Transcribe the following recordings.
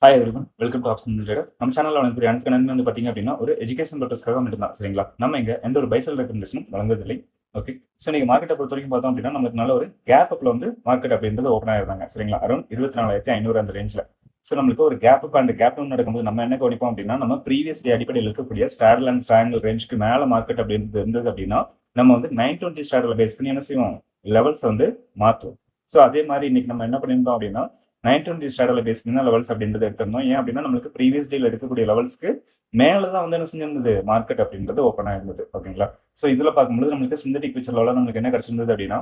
Hi everyone, welcome to option trader. நம்ம சேனல்ல வழங்கக்கூடிய அனைத்து கணக்குமே வந்து பார்த்தீங்க அப்படின்னா, ஒரு எஜுகேஷன் பர்பஸ்க்காக மட்டும் தான். சரிங்களா? நம்ம இங்க எந்த ஒரு பை செல் ரெக்கமெண்டேஷனும் வழங்குவதில்லை. ஓகே. ஸோ நீங்க மார்க்கெட்ட பொறுத்தவரைக்கும் பார்த்தோம் அப்படின்னா, நமக்கு நல்ல ஒரு கேப் அப்ல வந்து மார்க்கெட் அப்படின்றது ஓப்பன் ஆயிருந்தாங்க. சரிங்களா? அரௌண்ட் 24,500 அந்த ரேஞ்ச்ல. ஸோ நம்மளுக்கு ஒரு gap up and gap down நடக்கும்போது நம்ம என்ன கவனிப்போம் அப்படின்னா, நம்ம ப்ரீவியஸ் டே அடிப்படையில் இருக்கக்கூடிய ஸ்ட்ராடல் அண்ட் ட்ரையாங்கிள் ரேஞ்சுக்கு மேல மார்க்கெட் அப்படின்றது இருந்தது அப்படின்னா, நம்ம வந்து 920 ஸ்ட்ராடல பேஸ் பண்ணி என்ன செய்வோம்? லெவல்ஸ் வந்து மாத்துவோம். ஸோ அதே மாரி இன்னைக்கு நம்ம என்ன பண்ணியிருந்தோம் அப்படின்னா, 920 ஸ்ட்ராடல பேஸ் பண்ணி தான் லெவல்ஸ் அப்படின்றது எடுத்திருந்தோம். ஏன் அப்படின்னா நம்மளுக்கு ப்ரீவியஸ் டேல எடுக்கக்கூடிய லெவல்ஸ்க்கு மேல தான் வந்து என்ன செஞ்சிருந்தது மார்க்கெட் அப்படின்றது ஓப்பன் ஆயிருந்தது. ஓகேங்களா? ஸோ இதுல பார்க்கும்போது நம்மளுக்கு சிந்தட்டிக் ஃபியூச்சர் லெவல்ல நம்மளுக்கு என்ன கிடைச்சிருந்தது அப்படின்னா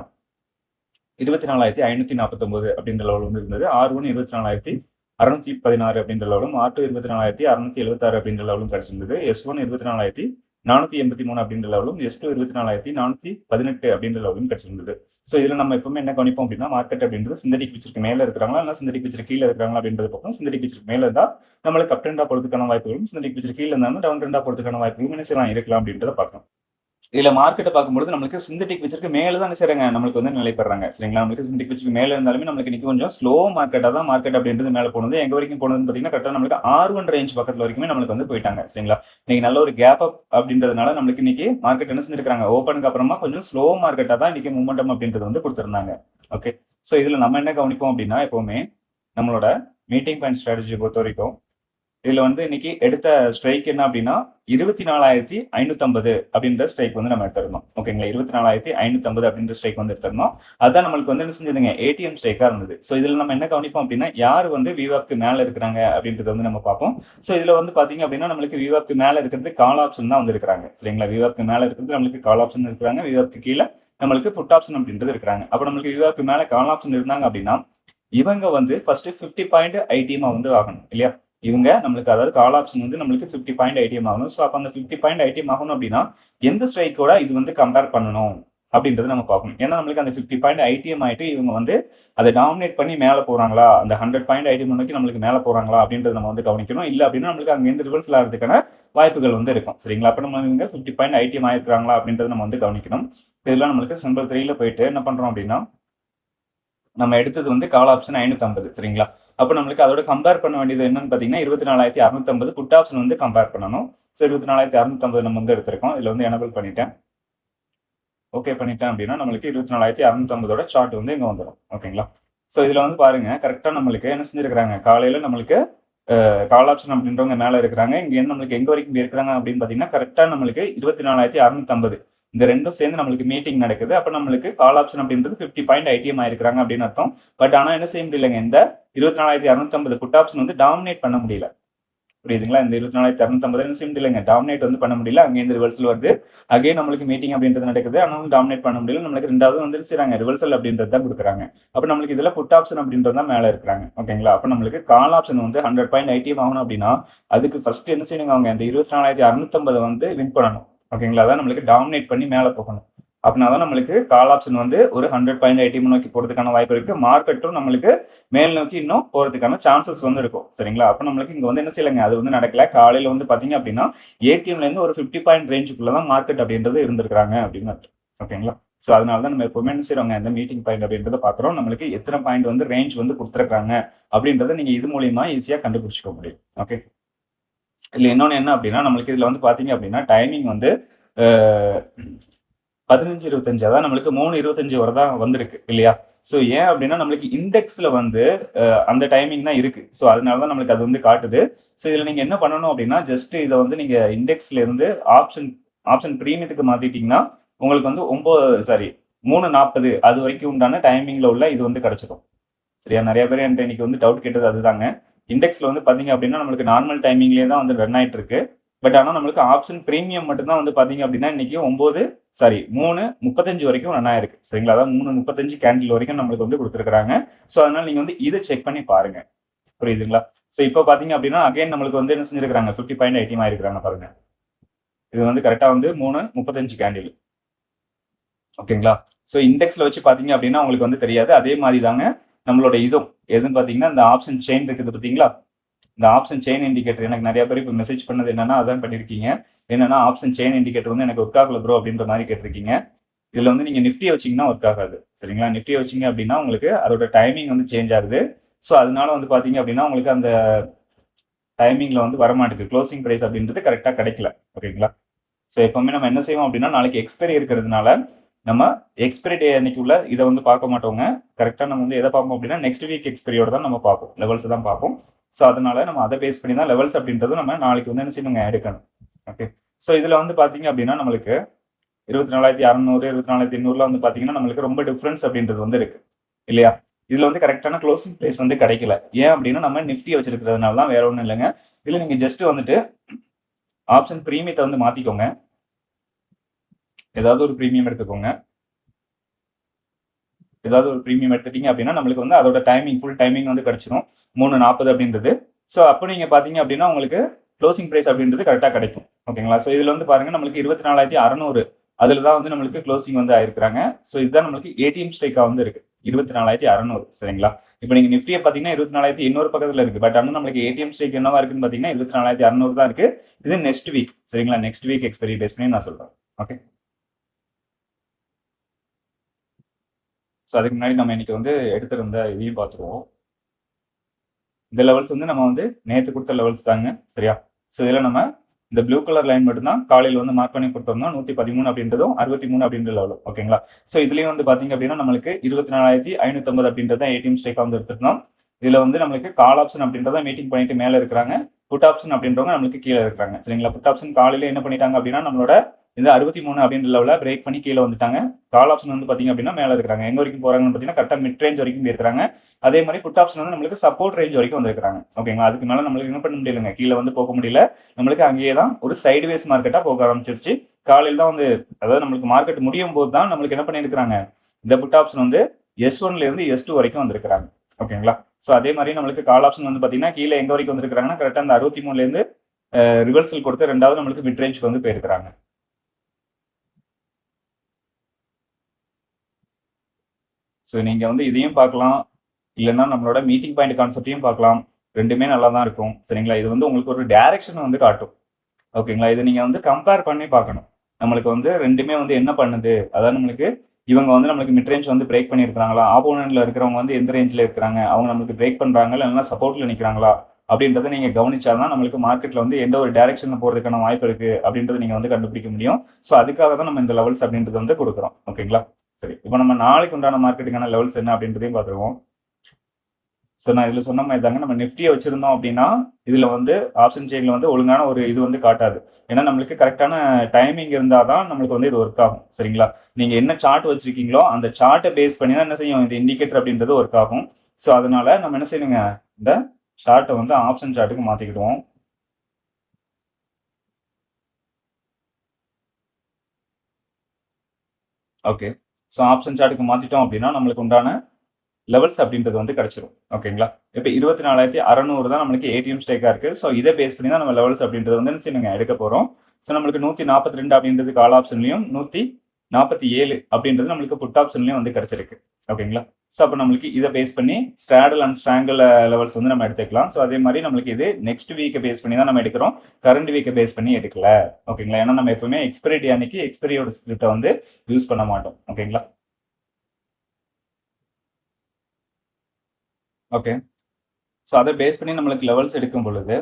24,549 அப்படின்ற லெவல் வந்து இருந்தது. R1 24,616 அப்படின்ற லெவலும், R2 24,676 அப்படின்ற லெவலும் கிடைச்சிருந்தது. S1 24,483 அப்படின்ற லெவலும், S2 24,418 அப்படின்ற லெவலும் கிடைச்சிருந்தது. ஸோ இதுல நம்ம எப்பவுமே என்ன கவனிப்போம் அப்படின்னா, மார்க்கெட் அப்படின்றது சிந்தட்டிக் ஃபியூச்சருக்கு மேல இருக்கிறாங்களா, இல்ல சிந்தட்டிக் ஃபியூச்சர் கீழ இருக்கிறாங்களா அப்படின்றத பார்ப்போம். சிந்தட்டிக் ஃபியூச்சருக்கு மேல இருந்தா நம்மளுக்கு அப் ட்ரெண்டா போறதுக்கான வாய்ப்புகளும், சிந்தட்டிக் ஃபியூச்சர் கீழ இருந்தாலும் டவுன் ட்ரெண்டா போறதுக்கான வாய்ப்புகளும் என்ன செய்யலாம் இருக்கலாம் அப்படின்றத பார்க்கலாம். இதுல மார்க்கெட்ட பார்க்கும்போது நம்மளுக்கு சிந்தட்டிக் ஃபியூச்சருக்கு மேல தான் என்ன செய்றாங்க, நம்மளுக்கு வந்து நிலை பெறாங்க. சரிங்களா? நம்மளுக்கு சிந்தட்டிக் ஃபியூச்சருக்கு மேல இருந்தாலுமே நம்மளுக்கு இன்னைக்கு கொஞ்சம் ஸ்லோ மார்க்கெட்டா தான் மார்க்கெட் அப்படின்றது மேல போனது. எங்க வரைக்கும் போனதுன்னு பார்த்தீங்கன்னா, கரெக்ட்டா நம்மளுக்கு R1 ரேஞ்ச் பக்கத்துல வரைக்குமே நம்மளுக்கு வந்து போயிட்டாங்க. சரிங்களா? இன்னைக்கு நல்ல ஒரு கேப் அப் அப்படின்றதுனால நம்மளுக்கு இன்னைக்கு மார்க்கெட் என்ன செஞ்சிருக்காங்க, ஓப்பனுக்கு அப்புறமா கொஞ்சம் ஸ்லோ மார்க்கெட்டா தான் இன்னைக்கு மூவ்மெண்டம் அப்படின்றது வந்து குடுத்திருந்தாங்க. ஓகே. ஸோ இதுல நம்ம என்ன கவனிப்போம் அப்படின்னா, எப்பவுமே நம்மளோட மீட்டிங் பாயிண்ட் ஸ்ட்ராட்டஜிய பொறுத்தவரைக்கும் இதுல வந்து இன்னைக்கு எடுத்த ஸ்ட்ரைக் என்ன அப்படின்னா 24,550 அப்படின்ற ஸ்ட்ரைக் வந்து நம்ம எடுத்திருந்தோம். ஓகேங்களா? 24,550 அப்படின்ற ஸ்ட்ரைக் வந்து எடுத்திருந்தோம். அதான் நம்மளுக்கு வந்து என்ன செஞ்சதுங்க, ஏடிஎம் ஸ்ட்ரைக்கா இருந்தது. ஸோ இதுல நம்ம என்ன கவனிப்போம் அப்படின்னா, யார் வந்து விவாப்க்கு மேல இருக்கிறாங்க அப்படின்றத வந்து நம்ம பார்ப்போம். ஸோ இதுல வந்து பாத்தீங்க அப்படின்னா நம்மளுக்கு விவாப்க்கு மேல இருக்கிறது கால் ஆப்ஷன் தான் வந்து இருக்கிறாங்க. சரிங்களா? விவாப்க்கு மேல இருக்கிறது நம்மளுக்கு கால் ஆப்ஷன் இருக்கிறாங்க. விவாப்க்கு கீழ நம்மளுக்கு புட் ஆப்ஷன் அப்படின்றது இருக்கிறாங்க. அப்ப நம்மளுக்கு விவாப்க்கு மேல கால் ஆப்ஷன் இருந்தாங்க அப்படின்னா, இவங்க வந்து ஃபர்ஸ்ட் 50 பாயிண்ட் ஐடிஎம் வந்து ஆகணும் இல்லையா? இவங்க நம்மளுக்கு அதாவது கால் ஆப்ஷன் வந்து நம்மளுக்கு 50 பாயிண்ட் ஐடிஎம் ஆகணும். ஸோ அப்ப அந்த 50 பாயிண்ட் ஐடிஎம் ஆகணும் அப்படின்னா, எந்த ஸ்ட்ரைக்கோட இது வந்து கம்பேர் பண்ணணும் அப்படின்றத நம்ம பார்க்கணும். ஏன்னா நம்மளுக்கு அந்த 50 பாயிண்ட் ஐடிஎம் ஆயிட்டு இவங்க வந்து அதை டாமினேட் பண்ணி மேல போறாங்களா, அந்த 100 பாயிண்ட் ஐடிஎம் நோக்கி நம்மளுக்கு மேல போறாங்களா அப்படின்றத நம்ம வந்து கவனிக்கணும். இல்ல அப்படின்னா நம்மளுக்கு அங்கேருந்து ரிவர்சல் ஆகிறதுக்கான வாய்ப்புகள் வந்து இருக்கும். சரிங்களா? அப்ப நம்ம இவங்க 50 பாயிண்ட் ஐடிஎம் ஆயிருக்காங்களா அப்படின்றத நம்ம வந்து கவனிக்கணும். இதெல்லாம் நம்மளுக்கு சிம்பிள் 3ல போயிட்டு என்ன பண்றோம் அப்படின்னா, நம்ம எடுத்தது வந்து கால் ஆப்ஷன் 550. சரிங்களா? அப்ப நம்மளுக்கு அதோட கம்பேர் பண்ண வேண்டியது என்னன்னு பார்த்தீங்கன்னா, 24,650 புட் ஆப்ஷன் வந்து கம்பேர் பண்ணணும். ஸோ 24,650 நம்ம வந்து எடுத்திருக்கோம். இதுல வந்து எனபிள் பண்ணிட்டேன். ஓகே பண்ணிட்டேன் அப்படின்னா, நம்மளுக்கு 24,650ஓட சார்ட் வந்து இங்க வந்துரும். ஓகேங்களா? ஸோ இதுல வந்து பாருங்க, கரெக்ட்டா நம்மளுக்கு என்ன செஞ்சிருக்காங்க, காலையில நம்மளுக்கு கால் ஆப்ஷன் அப்படின்றவங்க மேல இருக்கிறாங்க. இங்க இருந்து நம்மளுக்கு எங்க வரைக்கும் இருக்கிறாங்க அப்படின்னு பார்த்தீங்கன்னா, கரெக்ட்டா நம்மளுக்கு 24,650 இந்த 2ம் சேர்ந்து நம்மளுக்கு மீட்டிங் நடக்குது. அப்ப நம்மளுக்கு கால் ஆப்ஷன் அப்படின்றது 50 பாயிண்ட் ஐடிஎம் ஆயிருக்காங்க அப்படின்னு அர்த்தம். பட் ஆனா என்ன செய்ய முடியலங்க, இந்த 24,650 புட் ஆப்ஷன் வந்து டாமினேட் பண்ண முடியல. புரியுதுங்களா? இந்த 24,650 என்ன செய்ய முடியலங்க, டாமினேட் வந்து பண்ண முடியல. அங்கேருந்து ரிவர்சல் வருது. அகைன் நம்மளுக்கு மீட்டிங் அப்படின்றது நடக்குது. ஆனாலும் டாமினேட் பண்ண முடியல. நம்மளுக்கு 2வது வந்து செய்றாங்க, ரிவர்சல் அப்படின்றது தான் குடுக்குறாங்க. அப்ப நம்மளுக்கு இதுல புட் ஆப்ஷன் அப்படின்றது தான் மேல இருக்கிறாங்க. ஓகேங்களா? அப்ப நம்மளுக்கு கால் ஆப்ஷன் வந்து 100 பாயிண்ட் ஐடிஎம் ஆகணும் அப்படின்னா, அதுக்கு ஃபர்ஸ்ட் என்ன செய்யணுங்க, அவங்க அந்த 24,650 வந்து வின் பண்ணணும். ஓகேங்களா? அதான் நம்மளுக்கு டாமினேட் பண்ணி மேல போகணும். அப்படின்னா தான் நம்மளுக்கு கால் ஆப்ஷன் வந்து ஒரு 100 பாயிண்ட் ஐடிஎம் நோக்கி போறதுக்கான வாய்ப்பு இருக்கு. மார்க்கெட்டும் நம்மளுக்கு மேல் நோக்கி இன்னும் போறதுக்கான சான்சஸ் வந்து இருக்கும். சரிங்களா? அப்ப நம்மளுக்கு இங்க வந்து என்ன செய்யலங்க, அது வந்து நடக்கல. காலையில வந்து பாத்தீங்க அப்படின்னா, ஏடிஎம்ல இருந்து ஒரு 50 பாயிண்ட் ரேஞ்சுக்குள்ள தான் மார்க்கெட் அப்படின்றது இருந்திருக்காங்க அப்படின்னு அர்த்தம். ஓகேங்களா? ஸோ அதனால தான் நம்ம எப்பவுமே என்ன செய்றோங்க, இந்த மீட்டிங் பாயிண்ட் அப்படின்றத பார்க்குறோம். நம்மளுக்கு எத்தனை பாயிண்ட் வந்து ரேஞ்ச் வந்து குடுத்துருக்காங்க அப்படின்றத நீங்க இது மூலியமா ஈஸியா கண்டுபிடிச்சுக்க முடியும். ஓகே. இதுல இன்னொன்னு என்ன அப்படின்னா, நம்மளுக்கு இதுல வந்து பாத்தீங்க அப்படின்னா, டைமிங் வந்து அ 15:25 அதான் நம்மளுக்கு 3:25 வரை தான் வந்திருக்கு இல்லையா? ஸோ ஏன் அப்படின்னா, நம்மளுக்கு இண்டெக்ஸ்ல வந்து அந்த டைமிங் தான் இருக்கு. ஸோ அதனால தான் நம்மளுக்கு அது வந்து காட்டுது. ஸோ இதுல நீங்க என்ன பண்ணணும் அப்படின்னா, ஜஸ்ட் இத வந்து நீங்க இண்டெக்ஸ்ல இருந்து ஆப்ஷன் ஆப்ஷன் பிரீமியத்துக்கு மாத்திட்டீங்கன்னா, உங்களுக்கு வந்து 3:40 அது வரைக்கும் உண்டான டைமிங்ல உள்ள இது வந்து கிடைச்சிடும். சரியா? நெறைய பேர் என்ட்ட இன்னைக்கு வந்து டவுட் கேட்டது அதுதாங்க. இண்டெக்ஸ்ல வந்து பார்த்தீங்க அப்படின்னா, நம்மளுக்கு நார்மல் டைமிங்லயே தான் வந்து ரன் ஆயிட்டு இருக்கு. பட் ஆனா நம்மளுக்கு ஆப்ஷன் பிரீமியம் மட்டும் தான் வந்து பார்த்தீங்க அப்படின்னா, இன்னைக்கு 3:35 வரைக்கும் ரன் ஆயிருக்கு. சரிங்களா? அதாவது 3:35 கேண்டில் வரைக்கும் நம்மளுக்கு வந்து குடுத்துருக்காங்க. ஸோ அதனால நீங்க வந்து இத செக் பண்ணி பாருங்க. புரியுதுங்களா? ஸோ இப்ப பார்த்தீங்க அப்படின்னா, அகைன் நம்மளுக்கு வந்து என்ன செஞ்சிருக்காங்க, 50 பாயிண்ட் ஐடிஎம் ஆயிருக்காங்க பாருங்க. இது வந்து கரெக்ட்டா வந்து 3:35 கேண்டில். ஓகேங்களா? ஸோ இண்டெக்ஸ்ல வச்சு பார்த்தீங்க அப்படின்னா, உங்களுக்கு வந்து தெரியாது. அதே மாரி தாங்க நம்மளோட இதுவும். எதுன்னு பார்த்தீங்கன்னா, இந்த ஆப்ஷன் செயின் இருக்குது பார்த்தீங்களா? இந்த ஆப்ஷன் செயின் இண்டிகேட்டர் எனக்கு நெறைய பேர் இப்ப மெசேஜ் பண்ணது என்னன்னா, அதான் பண்ணியிருக்கீங்க. என்னன்னா, ஆப்ஷன் செயின் இண்டிகேட்டர் வந்து எனக்கு ஒர்க் ஆகல ப்ரோ அப்படின்ற மாரி கேட்டிருக்கீங்க. இதுல வந்து நீங்க நிஃப்டிய வச்சீங்கன்னா ஒர்க் ஆகாது. சரிங்களா? நிஃப்டிய வச்சீங்க அப்படின்னா, உங்களுக்கு அதோட டைமிங் வந்து சேஞ்ச் ஆகுது. ஸோ அதனால வந்து பார்த்தீங்க அப்படின்னா, உங்களுக்கு அந்த டைமிங்கில் வந்து வரமாட்டுக்கு, க்ளோசிங் ப்ரைஸ் அப்படின்றது கரெக்டாக கிடைக்கல. ஓகேங்களா? ஸோ எப்பவுமே நம்ம என்ன செய்வோம் அப்படின்னா, நாளைக்கு எக்ஸ்பைரி இருக்கிறதுனால நம்ம எக்ஸ்பைரி டே அன்னைக்கு உள்ள இதை வந்து பார்க்க மாட்டோங்க. கரெக்டாக நம்ம வந்து எதை பார்ப்போம் அப்படின்னா, நெக்ஸ்ட் வீக் எக்ஸ்பைரியோட தான் நம்ம பார்ப்போம், லெவல்ஸ் தான் பார்ப்போம். ஸோ அதனால நம்ம அதை பேஸ் பண்ணி தான் லெவல்ஸ் அப்படின்றது நம்ம நாளைக்கு வந்து என்ன செய்யணுங்க, எடுக்கணும். ஓகே. ஸோ இதில் வந்து பார்த்தீங்க அப்படின்னா நம்மளுக்கு 24,600 24,800 வந்து பார்த்தீங்கன்னா நம்மளுக்கு ரொம்ப டிஃப்ரென்ஸ் அப்படின்றது வந்து இருக்கு இல்லையா? இதுல வந்து கரெக்டான க்ளோசிங் பிரைஸ் வந்து கிடைக்கல. ஏன் அப்படின்னா நம்ம நிஃப்டி வச்சிருக்கிறதுனால தான், வேற ஒன்றும் இல்லைங்க. இதுல நீங்க ஜஸ்ட் வந்துட்டு ஆப்ஷன் பிரீமியத்தை வந்து மாத்திக்கோங்க. ஏதாவது ஒரு பிரீமியம் எடுத்துக்கோங்க. ஏதாவது ஒரு பிரீமியம் எடுத்துட்டீங்க அப்படின்னா நம்மளுக்கு வந்து அதோட டைமிங், ஃபுல் டைமிங் வந்து கிடைச்சிரும் 3:40 அப்படின்றது. ஸோ அப்போ நீங்க பாத்தீங்க அப்படின்னா உங்களுக்கு க்ளோசிங் பிரைஸ் அப்படின்றது கரெக்டாக கிடைக்கும். ஓகேங்களா? ஸோ இதுல வந்து பாருங்க நம்மளுக்கு 24,600 அதுல தான் வந்து நம்மளுக்கு க்ளோசிங் வந்து ஆயிருக்கிறாங்க. ஸோ இதுதான் நம்மளுக்கு ஏடிஎம் ஸ்ட்ரைக்கா வந்து இருக்கு 24,600. சரிங்களா? இப்போ நீங்க நிஃப்டியை பார்த்தீங்கன்னா 24,800 பக்கத்துல இருக்கு. பட் ஆனால் நம்மளுக்கு ஏடிஎம் ஸ்ட்ரைக் என்னவா இருக்குன்னு பார்த்தீங்கன்னா 24,600 தான் இருக்கு. இது நெக்ஸ்ட் வீக். சரிங்களா? நெக்ஸ்ட் வீக் எக்ஸ்பைரி பேஸ் பண்ணி நான் சொல்றேன். ஓகே. ஸோ அதுக்கு முன்னாடி நம்ம இன்னைக்கு வந்து எடுத்திருந்த இதையும் பார்த்துருவோம். இந்த லெவல்ஸ் வந்து நம்ம வந்து நேற்று கொடுத்த லெவல்ஸ் தாங்க. சரியா? ஸோ இதில் நம்ம இந்த ப்ளூ கலர் லைன் மட்டும் தான் காலையில் வந்து மார்க் பண்ணி கொடுத்துருந்தோம். 113 அப்படின்றதும் 63 அப்படின்ற லெவலும். ஓகேங்களா? ஸோ இதுலேயும் வந்து பார்த்தீங்க அப்படின்னா நம்மளுக்கு 24,550 அப்படின்றத ஏடிஎம் ஸ்ட்ரைக்காக வந்து எடுத்துருந்தோம். இதில் வந்து நம்மளுக்கு கால் ஆப்ஷன் அப்படின்றத மீட்டிங் பண்ணிட்டு மேலே இருக்கிறாங்க. புட் ஆப்ஷன் அப்படின்றவங்க நம்மளுக்கு கீழே இருக்கிறாங்க. சரிங்களா? புட் ஆப்ஷன் காலையில் என்ன பண்ணிட்டாங்க அப்படின்னா நம்மளோட இந்த 63 அப்படின்ற லெவலில் பிரேக் பண்ணி கீழே வந்துட்டாங்க. கால் ஆப்ஷன் வந்து பார்த்தீங்க அப்படின்னா மேலே இருக்கிறாங்க. எங்க வரைக்கும் போறாங்கன்னு பார்த்தீங்கன்னா கரெக்டாக மிட் ரேஞ்ச் வரைக்கும் இருக்கிறாங்க. அதே மாதிரி புட் ஆப்ஷன் வந்து நம்மளுக்கு சப்போர்ட் ரேஞ்ச் வரைக்கும் வந்திருக்காங்க. ஓகேங்களா? அதுக்கு மேலே நம்மளுக்கு என்ன பண்ண முடியலங்க, கீழே வந்து போக முடியல. நம்மளுக்கு அங்கேயே தான் ஒரு சைடுவேஸ் மார்க்கெட்டாக போக ஆரம்பிச்சிருச்சு. காலையில் தான் வந்து, அதாவது நம்மளுக்கு மார்க்கெட் முடியும் போது தான் நம்மளுக்கு என்ன பண்ணியிருக்கிறாங்க, இந்த புட் ஆப்ஷன் வந்து S1ல இருந்து S2 வரைக்கும் வந்திருக்கிறாங்க. ஓகேங்களா? ஸோ அதே மாதிரி நம்மளுக்கு கால் ஆப்ஷன் வந்து பார்த்தீங்கன்னா கீழே எங்க வரைக்கும் வந்திருக்காங்கன்னா கரெக்டாக அந்த 63ல இருந்து ரிவர்சல் கொடுத்து ரெண்டாவது நம்மளுக்கு மிட் ரேஞ்சுக்கு வந்து போயிருக்கிறாங்க. ஸோ நீங்க வந்து இதையும் பார்க்கலாம், இல்லைன்னா நம்மளோட மீட்டிங் பாயிண்ட் கான்செப்டையும் பார்க்கலாம். ரெண்டுமே நல்லா தான் இருக்கும். சரிங்களா? இது வந்து உங்களுக்கு ஒரு டைரக்ஷன் வந்து காட்டும். ஓகேங்களா? இதை நீங்க வந்து கம்பேர் பண்ணி பார்க்கணும். நம்மளுக்கு வந்து ரெண்டுமே வந்து என்ன பண்ணுது, அதாவது நம்மளுக்கு இவங்க வந்து நம்மளுக்கு மிட் ரேஞ்ச் வந்து பிரேக் பண்ணியிருக்காங்களா, ஆப்போனன்ட்ல இருக்கிறவங்க வந்து எந்த ரேஞ்சில் இருக்கிறாங்க, அவங்க நம்மளுக்கு பிரேக் பண்றாங்களா, இல்லைன்னா சப்போர்ட்ல நிற்கிறாங்களா அப்படின்றத நீங்க கவனிச்சாதான் நம்மளுக்கு மார்க்கெட்ல வந்து எந்த ஒரு டைரக்ஷன்ல போறதுக்கான வாய்ப்பு இருக்கு அப்படின்றத நீங்க வந்து கண்டுபிடிக்க முடியும். ஸோ அதுக்காக தான் நம்ம இந்த லெவல்ஸ் அப்படின்றது வந்து கொடுக்குறோம். ஓகேங்களா? சரி, இப்போ நம்ம நாளைக்கு உண்டான மார்க்கெட்டுக்கான லெவல்ஸ் என்ன அப்படின்றதையும் பார்த்துருவோம். ஸோ நான் இதில் சொன்ன மாதிரி தாங்க, நம்ம நிஃப்டியை வச்சிருந்தோம் அப்படின்னா இதில் வந்து ஆப்ஷன் செயினில் வந்து ஒழுங்கான ஒரு இது வந்து காட்டாது. ஏன்னா நம்மளுக்கு கரெக்டான டைமிங் இருந்தால் தான் நம்மளுக்கு வந்து இது ஒர்க் ஆகும். சரிங்களா? நீங்கள் என்ன சார்ட் வச்சிருக்கீங்களோ அந்த சார்ட்டை பேஸ் பண்ணி தான் என்ன செய்யும், இந்த இண்டிகேட்டர் அப்படின்றது ஒர்க் ஆகும். ஸோ அதனால நம்ம என்ன செய்யணுங்க, இந்த சார்ட்டை வந்து ஆப்ஷன் சார்ட்டுக்கு மாற்றிக்கிடுவோம். ஓகே. ஸோ ஆப்ஷன் சார்ட்டுக்கு மாற்றிட்டோம் அப்படின்னா நம்மளுக்கு உண்டான லெவல்ஸ் அப்படின்றது வந்து கிடைச்சிரும். ஓகேங்களா? இப்போ 24,600 தான் நம்மளுக்கு ஏடிஎம் ஸ்ட்ரைக்கா இருக்கு. ஸோ இதை பேஸ் பண்ணி தான் நம்ம லெவல்ஸ் அப்படின்றது வந்து என்ன செய்யணுங்க, எடுக்க போறோம். ஸோ நம்மளுக்கு 142 அப்படின்றது கால் ஆப்ஷன்லையும் 147 அப்படின்றது நம்மளுக்கு புட் ஆப்ஷன்லையும் வந்து கிடைச்சிருக்கு. ஓகேங்களா? ஸோ அப்போ நம்மளுக்கு இதை பேஸ் பண்ணி ஸ்ட்ராடல் அண்ட் ஸ்ட்ராங்கிள் லெவல்ஸ் வந்து நம்ம எடுத்துக்கலாம். ஸோ அதே மாதிரி நம்மளுக்கு இது நெக்ஸ்ட் வீக்கை பேஸ் பண்ணி தான் நம்ம எடுக்கிறோம். கரண்ட் வீக்கை பேஸ் பண்ணி எடுக்கல. ஓகேங்களா? ஏன்னா நம்ம எப்பவுமே எக்ஸ்பைரி டே அன்னைக்கு எக்ஸ்பைரியோட ஸ்கிரிப்டை வந்து யூஸ் பண்ண மாட்டோம். ஓகேங்களா? ஓகே. ஸோ அதை பேஸ் பண்ணி நம்மளுக்கு லெவல்ஸ் எடுக்கும் பொழுது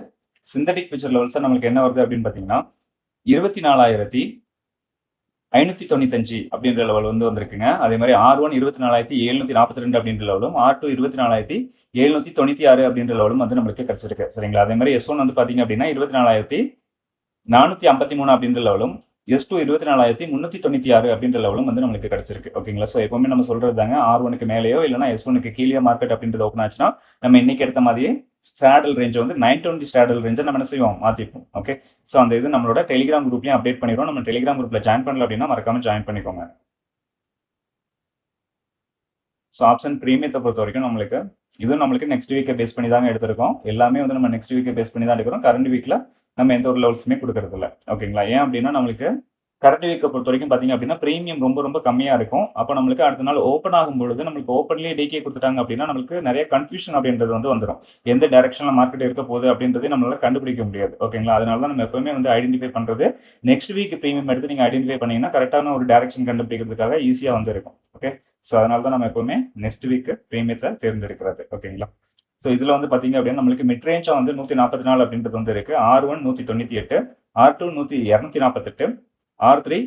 சிந்தட்டிக் ஃபியூச்சர் லெவல்ஸாக நம்மளுக்கு என்ன வருது அப்படின்னு பார்த்தீங்கன்னா 24,595 அப்படின்ற லெவல் வந்து வந்திருக்குங்க. அதே மாதிரி R1 24,742 அப்படின்ற லெவலும், R2 24,796 அப்படின்ற லெவலும் வந்து நம்மளுக்கு கிடைச்சிருக்கு. சரிங்களா? அதே மாதிரி S1 வந்து பார்த்தீங்க அப்படின்னா 24,453 அப்படின்ற லெவலும், S2 24,396 அப்படின்ற லெவலும் வந்து நம்மளுக்கு கிடைச்சிருக்கு. ஓகேங்களா? ஸோ எப்பவுமே நம்ம சொல்றது தாங்க, R1க்கு மேலேயோ இல்லைனா S1க்கு கீழே மார்க்கெட் அப்படின்றது ஓப்பன் ஆச்சுன்னா நம்ம இன்னைக்கு எடுத்த மாதிரியே ஸ்ட்ராடல் ரேஞ்ச் வந்து 920 ஸ்ட்ராடல் ரேஞ்சை நம்ம என்ன செய்வோம், மாற்றிப்போம். ஓகே. ஸோ அந்த இது நம்மளோட டெலிகிராம் குரூப்லையும் அப்டேட் பண்ணிடுவோம். நம்ம டெலிகிராம் குரூப்ல ஜாயின் பண்ணல அப்படின்னா மறக்காம ஜாயின் பண்ணிக்கோங்க. ஸோ ஆப்ஷன் பிரீமியத்தை பொறுத்த வரைக்கும் நம்மளுக்கு இதுவும் நம்மளுக்கு நெக்ஸ்ட் வீக்கை பேஸ் பண்ணி தாங்க எடுத்திருக்கோம். எல்லாமே வந்து நம்ம நெக்ஸ்ட் வீக்கை பேஸ் பண்ணி தான் எடுக்கிறோம். கரண்ட் வீக்ல நம்ம எந்த ஒரு லெவல்ஸுமே கொடுக்கறது இல்லை. ஓகேங்களா? ஏன் அப்படின்னா நம்மளுக்கு கரண்ட் வீக்கை பொறுத்த வரைக்கும் பார்த்தீங்க அப்படின்னா பிரீமியம் ரொம்ப ரொம்ப கம்மியாக இருக்கும். அப்போ நம்மளுக்கு அடுத்த நாள் ஓப்பன் ஆகும் பொழுது நம்மளுக்கு ஓப்பன்லேயே டிகே கொடுத்துட்டாங்க அப்படின்னா நம்மளுக்கு நிறைய கன்ஃபியூஷன் அப்படின்றது வந்து வந்துடும். எந்த டைரக்ஷனில் மார்க்கெட் இருக்க போகுது அப்படின்றதே நம்மளால கண்டுபிடிக்க முடியாது. ஓகேங்களா? அதனால தான் நம்ம எப்பவுமே வந்து ஐடென்டிஃபை பண்ணுறது நெக்ஸ்ட் வீக் பிரீமியம் எடுத்து நீங்கள் ஐடென்டிஃபை பண்ணீங்கன்னா கரெக்டான ஒரு டைரக்ஷன் கண்டுபிடிக்கிறதுக்காக ஈஸியாக வந்து இருக்கும். ஓகே. ஸோ அதனால தான் நம்ம எப்பவுமே நெக்ஸ்ட் வீக் பிரீமியத்தை தேர்ந்தெடுக்கிறது. ஓகேங்களா? ஸோ இதில் வந்து பார்த்தீங்க அப்படின்னா நம்மளுக்கு மிட் ரேஞ்சாக வந்து 144 அப்படின்றது வந்து இருக்கு. R1 198, R2 248, R3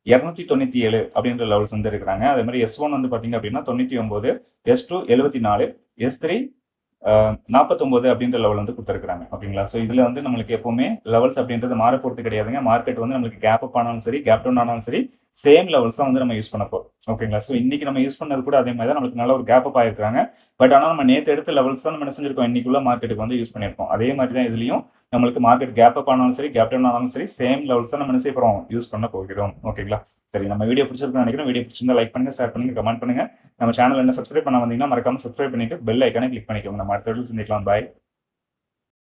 297 அப்படின்ற லெவல்ஸ் வந்து இருக்கிறாங்க. அதே மாதிரி S1 வந்து பார்த்தீங்க அப்படின்னா 99, S2 74, S3 49 அப்படின்ற லெவல் வந்து கொடுத்துருக்காங்க. ஓகேங்களா? ஸோ இதில் வந்து நம்மளுக்கு எப்பவுமே லெவல்ஸ் அப்படின்றது மாற போகிறது கிடையாதுங்க. மார்க்கெட் வந்து நம்மளுக்கு கேப் அப் ஆனாலும் சரி, கேப் டவுன் ஆனாலும் சரி, சேம் லெவல்ஸ் தான் வந்து நம்ம யூஸ் பண்ண போறோம். ஓகேங்களா? ஸோ இன்னைக்கு நம்ம யூஸ் பண்ணது கூட அதே மாதிரி தான் நம்மளுக்கு நல்ல ஒரு கேப் அப் ஆயிருக்காங்க. பட் ஆனால் நம்ம நேற்று எடுத்த லெவல்ஸ் தான் நம்ம என்ன செஞ்சிருக்கோம், இன்னைக்குள்ள மார்க்கெட்டுக்கு வந்து யூஸ் பண்ணியிருக்கோம். அதே மாதிரி தான் இதுலையும் நம்மளுக்கு மார்க்கெட் கேப் அப் ஆனாலும் சரி, கேப் டவுன் ஆனாலும் சரி, சேம் லெவல்ஸ் தான் நம்ம என்ன செய்ய போறோம், யூஸ் பண்ண போகிறோம். ஓகேங்களா? சரி, நம்ம வீடியோ பிடிச்சிருக்குன்னு நினைக்கிறேன். வீடியோ பிடிச்சிருந்தா லைக் பண்ணுங்க, ஷேர் பண்ணுங்க, கமெண்ட் பண்ணுங்க. நம்ம சேனல் என்ன சப்ஸ்கிரைப் பண்ண வந்தீங்கன்னா மறக்காம சப்ஸ்கிரைப் பண்ணிட்டு பெல் ஐக்கானை கிளிக் பண்ணிக்கோங்க. நம்ம அடுத்த வீடியோல சந்திக்கலாம். பாய்.